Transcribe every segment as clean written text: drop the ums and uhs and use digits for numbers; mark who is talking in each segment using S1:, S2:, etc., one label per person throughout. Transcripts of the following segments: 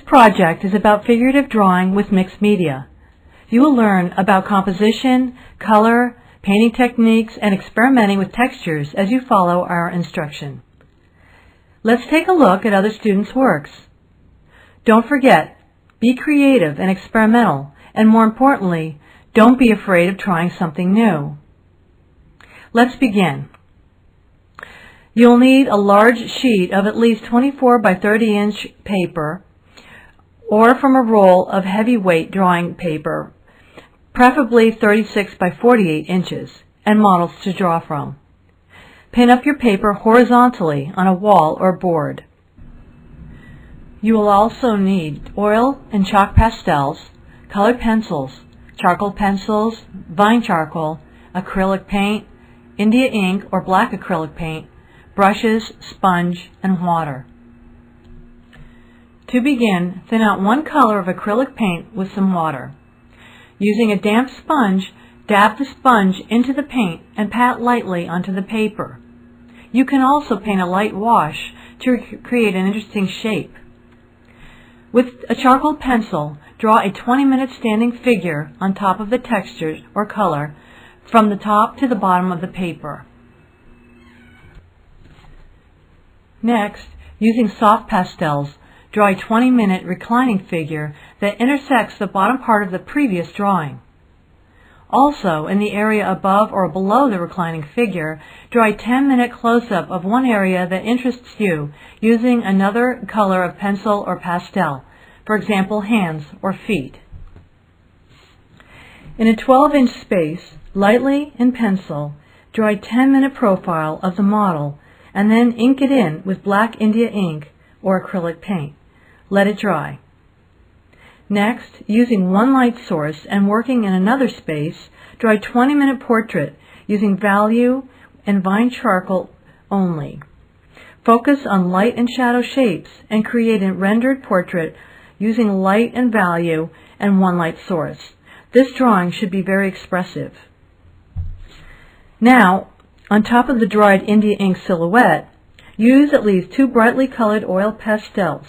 S1: project is about figurative drawing with mixed media. You will learn about composition, color, painting techniques, and experimenting with textures as you follow our instruction. Let's take a look at other students' works. Don't forget, be creative and experimental, and more importantly, don't be afraid of trying something new. Let's begin. You'll need a large sheet of at least 24 by 30 inch paper or from a roll of heavyweight drawing paper, preferably 36 by 48 inches, and models to draw from. Pin up your paper horizontally on a wall or board. You will also need oil and chalk pastels, colored pencils, charcoal pencils, vine charcoal, acrylic paint, India ink or black acrylic paint, brushes, sponge, and water. To begin, thin out 1 color of acrylic paint with some water. Using a damp sponge, dab the sponge into the paint and pat lightly onto the paper. You can also paint a light wash to create an interesting shape. With a charcoal pencil, draw a 20-minute standing figure on top of the texture or color from the top to the bottom of the paper. Next, using soft pastels, draw a 20-minute reclining figure that intersects the bottom part of the previous drawing. Also, in the area above or below the reclining figure, draw a 10-minute close-up of one area that interests you using another color of pencil or pastel, for example, hands or feet. In a 12-inch space, lightly in pencil, draw a 10-minute profile of the model and then ink it in with black India ink or acrylic paint. Let it dry. Next, using one light source and working in another space, draw a 20-minute portrait using value and vine charcoal only. Focus on light and shadow shapes and create a rendered portrait using light and value and one light source. This drawing should be very expressive. Now, on top of the dried India ink silhouette, use at least 2 brightly colored oil pastels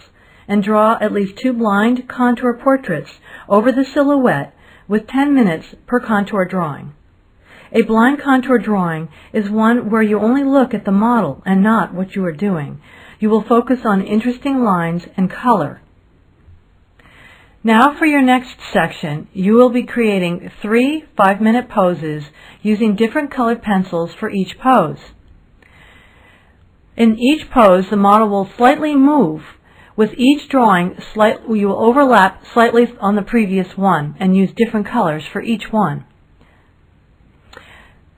S1: and draw at least 2 blind contour portraits over the silhouette with 10 minutes per contour drawing. A blind contour drawing is one where you only look at the model and not what you are doing. You will focus on interesting lines and color. Now for your next section, you will be creating 3 5-minute poses using different colored pencils for each pose. In each pose, the model will slightly move. With each drawing, you will overlap slightly on the previous one and use different colors for each one.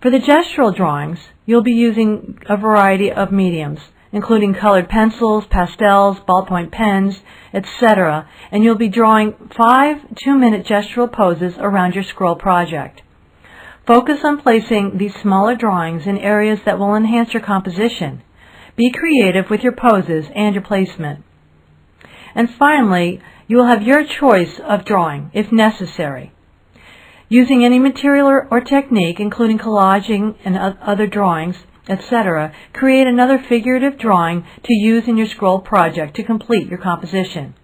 S1: For the gestural drawings, you'll be using a variety of mediums, including colored pencils, pastels, ballpoint pens, etc., and you'll be drawing 5 2-minute gestural poses around your scroll project. Focus on placing these smaller drawings in areas that will enhance your composition. Be creative with your poses and your placement. And finally, you will have your choice of drawing, if necessary. Using any material or technique, including collaging and other drawings, etc., create another figurative drawing to use in your scroll project to complete your composition.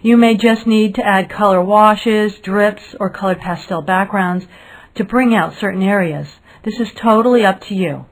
S1: You may just need to add color washes, drips, or colored pastel backgrounds to bring out certain areas. This is totally up to you.